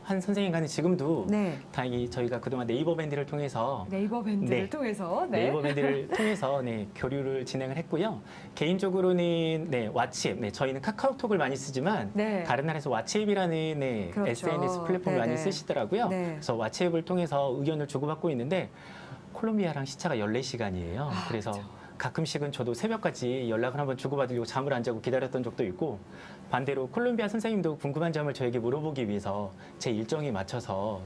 한 선생님과는 지금도
네.
다행히 저희가 그동안 네이버 밴드를 통해서
네이버 밴드를
네.
통해서
네이버 밴드를 통해서 교류를 진행을 했고요. 개인적으로는 왓츠앱, 저희는 카카오톡을 많이 쓰지만
네.
다른 나라에서 왓츠앱이라는
그렇죠.
SNS 플랫폼을
네네.
많이 쓰시더라고요.
네.
그래서 왓츠앱을 통해서 의견을 주고받고 있는데 콜롬비아랑 시차가 14시간이에요. 그래서 가끔씩은 저도 새벽까지 연락을 한번 주고받으려고 잠을 안 자고 기다렸던 적도 있고 반대로 콜롬비아 선생님도 궁금한 점을 저에게 물어보기 위해서 제 일정에 맞춰서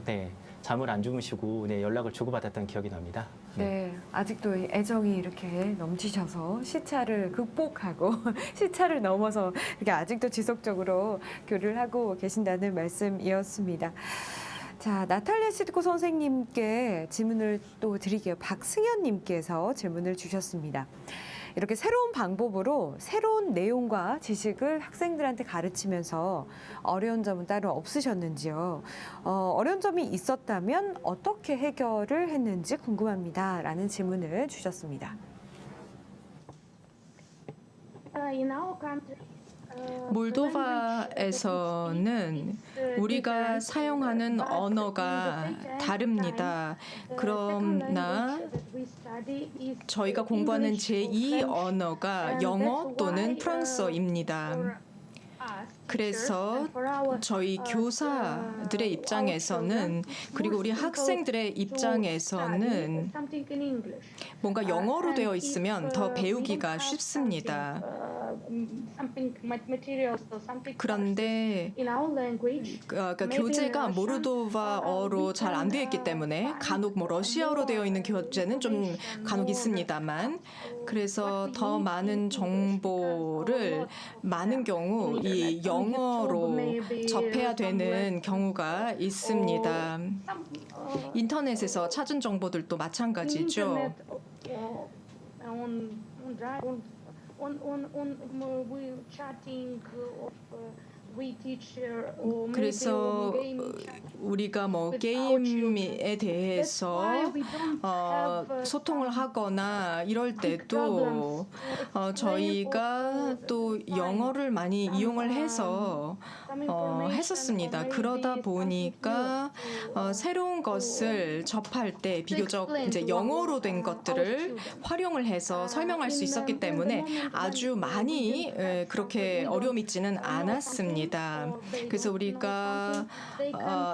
잠을 안 주무시고 연락을 주고받았던 기억이 납니다.
네, 아직도 이 애정이 이렇게 넘치셔서 시차를 극복하고 시차를 넘어서 이렇게 아직도 지속적으로 교류를 하고 계신다는 말씀이었습니다. 자, 나탈리아 시드코 선생님께 질문을 또 드릴게요. 박승현님께서 질문을 주셨습니다. 이렇게 새로운 방법으로 새로운 내용과 지식을 학생들한테 가르치면서 어려운 점은 따로 없으셨는지요? 어려운 점이 있었다면 어떻게 해결을 했는지 궁금합니다. 라는 질문을 주셨습니다.
In our country,
몰도바에서는 우리가 사용하는 언어가 다릅니다. 그러나 저희가 공부하는 제2 언어가 영어 또는 프랑스어입니다. 그래서 저희 교사들의 입장에서는 그리고 우리 학생들의 입장에서는 뭔가 영어로 되어 있으면 더 배우기가 쉽습니다. 그런데 그러니까 교재가 모르도바어로 잘 안 되어 있기 때문에 간혹 뭐 러시아어로 되어 있는 교재는 좀 간혹 있습니다만 그래서 더 많은 정보를 많은 경우 이 영어로 접해야 되는 경우가 있습니다. 인터넷에서 찾은 정보들도 마찬가지죠. 그래서 우리가 뭐 게임에 대해서 소통을 하거나 이럴 때도 저희가 또 영어를 많이 이용을 해서 했었습니다. 그러다 보니까 새로운 것을 접할 때 비교적 이제 영어로 된 것들을 활용을 해서 설명할 수 있었기 때문에 아주 많이 그렇게 어려움이 있지는 않았습니다. 그래서 우리가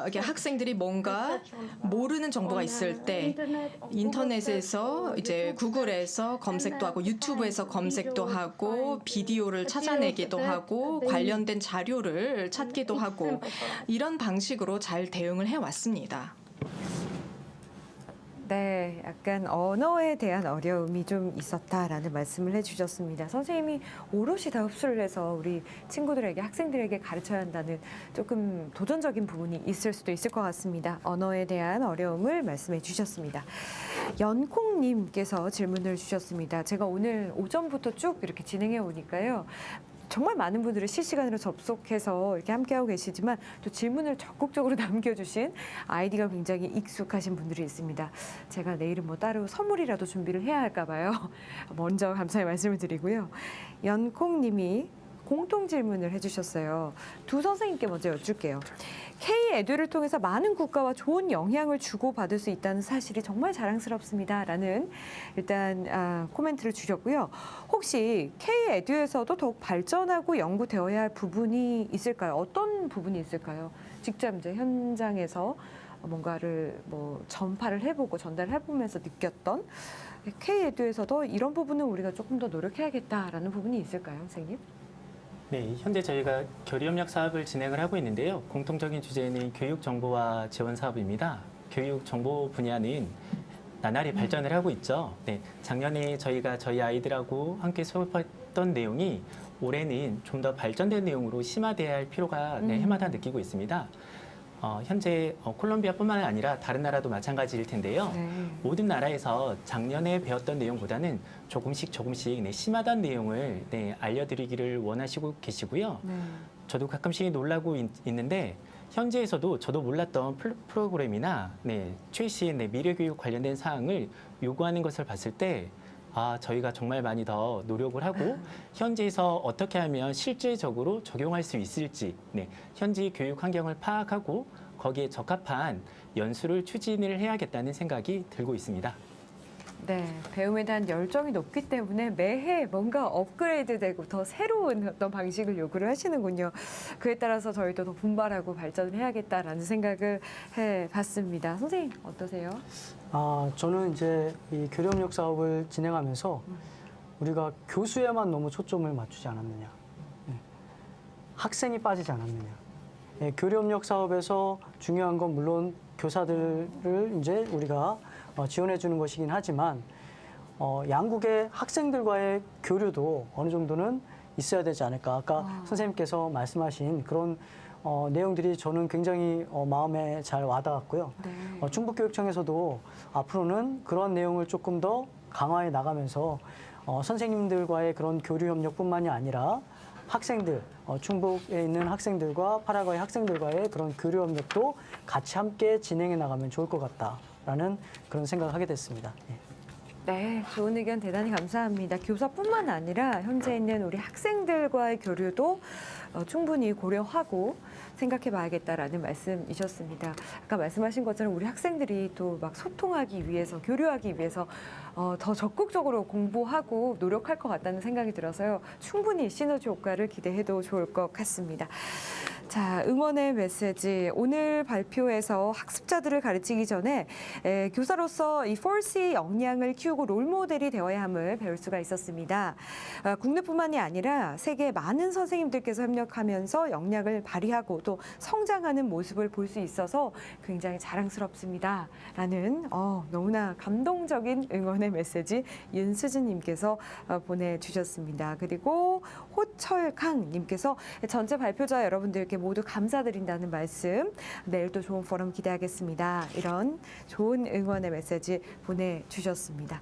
이렇게 학생들이 뭔가 모르는 정보가 있을 때 인터넷에서 이제 구글에서 검색도 하고 유튜브에서 검색도 하고 비디오를 찾아내기도 하고 관련된 자료를 찾기도 하고 이런 방식으로 잘 대응을 해왔습니다.
네, 약간 언어에 대한 어려움이 좀 있었다라는 말씀을 해주셨습니다. 선생님이 오롯이 다 흡수를 해서 우리 친구들에게, 학생들에게 가르쳐야 한다는 조금 도전적인 부분이 있을 수도 있을 것 같습니다. 언어에 대한 어려움을 말씀해 주셨습니다. 연콩님께서 질문을 주셨습니다. 제가 오늘 오전부터 쭉 이렇게 진행해 오니까요. 정말 많은 분들이 실시간으로 접속해서 이렇게 함께하고 계시지만 또 질문을 적극적으로 남겨주신 아이디가 굉장히 익숙하신 분들이 있습니다. 제가 내일은 뭐 따로 선물이라도 준비를 해야 할까 봐요. 먼저 감사의 말씀을 드리고요. 연콩님이 공통 질문을 해주셨어요. 두 선생님께 먼저 여쭐게요. K-에듀를 통해서 많은 국가와 좋은 영향을 주고받을 수 있다는 사실이 정말 자랑스럽습니다. 라는 일단 코멘트를 주셨고요. 혹시 K-에듀에서도 더욱 발전하고 연구되어야 할 부분이 있을까요? 어떤 부분이 있을까요? 직접 이제 현장에서 뭔가를 뭐 전파를 해보고 전달을 해보면서 느꼈던 K-에듀에서도 이런 부분은 우리가 조금 더 노력해야겠다라는 부분이 있을까요, 선생님?
네, 현재 저희가 교류협력 사업을 진행을 하고 있는데요. 공통적인 주제는 교육 정보화 지원 사업입니다. 교육 정보 분야는 나날이 발전을 하고 있죠. 네, 작년에 저희가 저희 아이들하고 함께 수업했던 내용이 올해는 좀 더 발전된 내용으로 심화돼야 할 필요가 해마다 느끼고 있습니다. 현재 콜롬비아뿐만 아니라 다른 나라도 마찬가지일 텐데요.
네.
모든 나라에서 작년에 배웠던 내용보다는 조금씩 심화된 내용을 알려드리기를 원하시고 계시고요.
네.
저도 가끔씩 놀라고 있는데 현지에서도 저도 몰랐던 프로그램이나 최신 미래교육 관련된 사항을 요구하는 것을 봤을 때 저희가 정말 많이 더 노력을 하고 현지에서 어떻게 하면 실질적으로 적용할 수 있을지 현지 교육 환경을 파악하고 거기에 적합한 연수를 추진을 해야겠다는 생각이 들고 있습니다.
네, 배움에 대한 열정이 높기 때문에 매해 뭔가 업그레이드되고 더 새로운 어떤 방식을 요구를 하시는군요. 그에 따라서 저희도 더 분발하고 발전을 해야겠다라는 생각을 해봤습니다. 선생님 어떠세요?
저는 이제 이 교류협력 사업을 진행하면서 우리가 교수에만 너무 초점을 맞추지 않았느냐, 학생이 빠지지 않았느냐. 교류협력 사업에서 중요한 건 물론 교사들을 이제 우리가 지원해 주는 것이긴 하지만 양국의 학생들과의 교류도 어느 정도는 있어야 되지 않을까. 아까 선생님께서 말씀하신 그런 내용들이 저는 굉장히 마음에 잘 와닿았고요.
네.
충북교육청에서도 앞으로는 그런 내용을 조금 더 강화해 나가면서 선생님들과의 그런 교류 협력뿐만이 아니라 학생들, 충북에 있는 학생들과 파라과이 학생들과의 그런 교류 협력도 같이 함께 진행해 나가면 좋을 것 같다라는 그런 생각을 하게 됐습니다. 예.
네, 좋은 의견 대단히 감사합니다. 교사뿐만 아니라 현재 있는 우리 학생들과의 교류도 충분히 고려하고 생각해 봐야겠다라는 말씀이셨습니다. 아까 말씀하신 것처럼 우리 학생들이 또 막 소통하기 위해서, 교류하기 위해서 더 적극적으로 공부하고 노력할 것 같다는 생각이 들어서요. 충분히 시너지 효과를 기대해도 좋을 것 같습니다. 자, 응원의 메시지. 오늘 발표에서 학습자들을 가르치기 전에 교사로서 이 4C 역량을 키우고 롤모델이 되어야 함을 배울 수가 있었습니다. 국내뿐만이 아니라 세계 많은 선생님들께서 협력하면서 역량을 발휘하고 또 성장하는 모습을 볼 수 있어서 굉장히 자랑스럽습니다. 라는 너무나 감동적인 응원의 메시지 윤수진님께서 보내주셨습니다. 그리고 호철강님께서 전체 발표자 여러분들께 모두 감사드린다는 말씀, 내일 또 좋은 포럼 기대하겠습니다. 이런 좋은 응원의 메시지 보내주셨습니다.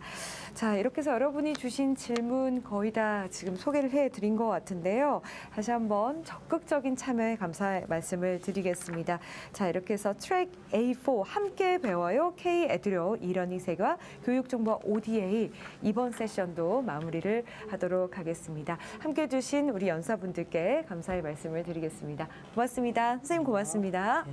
자, 이렇게 해서 여러분이 주신 질문 거의 다 지금 소개를 해드린 것 같은데요. 다시 한번 적극적인 참여에 감사의 말씀을 드리겠습니다. 자, 이렇게 해서 트랙 A4 함께 배워요 K-에듀로 이러닝 세계와 교육정보 ODA 이번 세션도 마무리를 하도록 하겠습니다. 함께 해주신 우리 연사분들께 감사의 말씀을 드리겠습니다. 고맙습니다. 선생님 고맙습니다.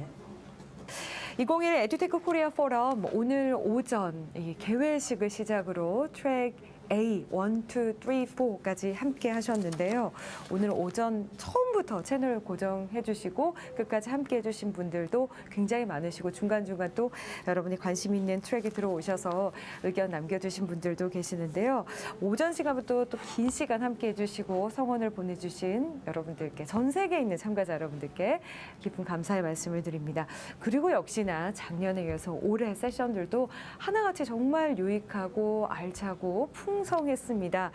2021 에듀테크 코리아 포럼 오늘 오전 이 개회식을 시작으로 트랙 A 1, 2, 3, 4까지 함께 하셨는데요. 오늘 오전 처음부터 채널 고정해 주시고 끝까지 함께 해주신 분들도 굉장히 많으시고 중간중간 또 여러분이 관심 있는 트랙에 들어오셔서 의견 남겨주신 분들도 계시는데요. 오전 시간부터 또 긴 시간 함께 해주시고 성원을 보내주신 여러분들께 전 세계에 있는 참가자 여러분들께 깊은 감사의 말씀을 드립니다. 그리고 역시나 작년에 이어서 올해 세션들도 하나같이 정말 유익하고 알차고 풍성했습니다.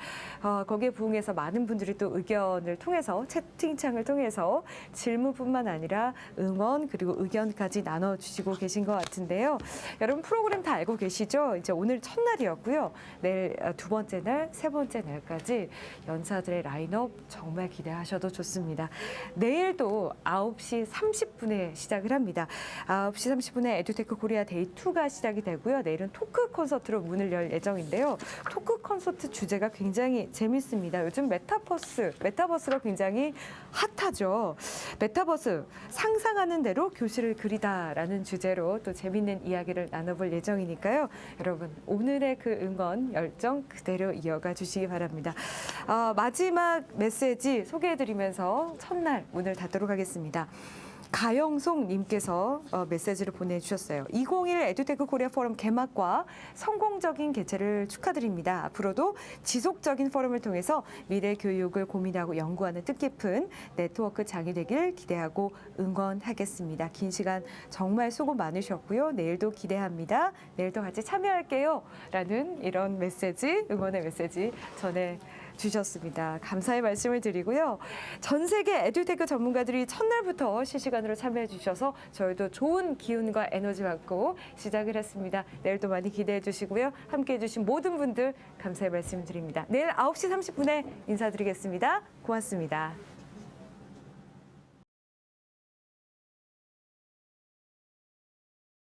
거기에 부응해서 많은 분들이 또 의견을 통해서 채팅창을 통해서 질문뿐만 아니라 응원 그리고 의견까지 나눠주시고 계신 것 같은데요. 여러분 프로그램 다 알고 계시죠? 이제 오늘 첫날이었고요. 내일 두 번째 날, 세 번째 날까지 연사들의 라인업 정말 기대하셔도 좋습니다. 내일도 9시 30분에 시작을 합니다. 9시 30분에 에듀테크 코리아 데이 2가 시작이 되고요. 내일은 토크 콘서트로 문을 열 예정인데요. 토크 콘서트 주제가 굉장히 재밌습니다. 요즘 메타버스가 굉장히 핫하죠. 메타버스, 상상하는 대로 교실을 그리다라는 주제로 또 재밌는 이야기를 나눠볼 예정이니까요. 여러분, 오늘의 그 응원, 열정 그대로 이어가 주시기 바랍니다. 마지막 메시지 소개해드리면서 첫날 문을 닫도록 하겠습니다. 가영송 님께서 메시지를 보내주셨어요. 2021 에듀테크 코리아 포럼 개막과 성공적인 개최를 축하드립니다. 앞으로도 지속적인 포럼을 통해서 미래 교육을 고민하고 연구하는 뜻깊은 네트워크 장이 되길 기대하고 응원하겠습니다. 긴 시간 정말 수고 많으셨고요. 내일도 기대합니다. 내일도 같이 참여할게요. 라는 이런 메시지, 응원의 메시지 주셨습니다. 감사의 말씀을 드리고요. 전 세계 에듀테크 전문가들이 첫날부터 실시간으로 참여해 주셔서 저희도 좋은 기운과 에너지 받고 시작을 했습니다. 내일도 많이 기대해 주시고요. 함께해 주신 모든 분들 감사의 말씀 드립니다. 내일 9시 30분에 인사드리겠습니다. 고맙습니다.